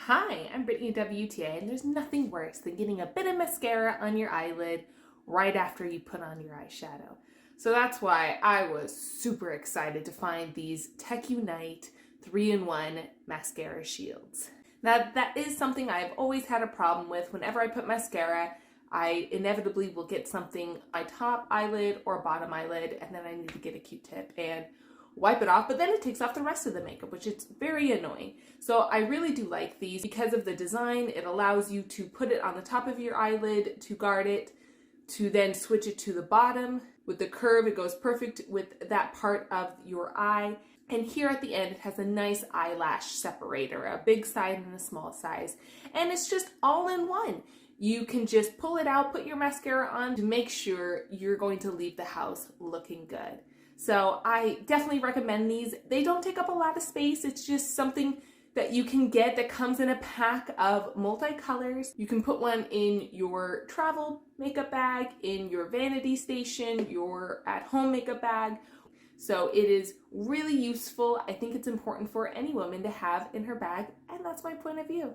Hi, I'm Brittany WTA, and there's nothing worse than getting a bit of mascara on your eyelid right after you put on your eyeshadow. So that's why I was super excited to find these TecUnite 3-in-1 mascara shields. Now that is something I've always had a problem with. Whenever I put mascara, I inevitably will get something on my top eyelid or bottom eyelid, and then I need to get a Q-tip and wipe it off, but then it takes off the rest of the makeup, which is very annoying. So I really do like these because of the design. It allows you to put it on the top of your eyelid to guard it, to then switch it to the bottom. With the curve, it goes perfect with that part of your eye. And here at the end, it has a nice eyelash separator, a big size and a small size. And it's just all in one. You can just pull it out, put your mascara on to make sure you're going to leave the house looking good. So I definitely recommend these. They don't take up a lot of space. It's just something that you can get that comes in a pack of multicolors. You can put one in your travel makeup bag, in your vanity station, your at-home makeup bag. So it is really useful. I think it's important for any woman to have in her bag, and that's my point of view.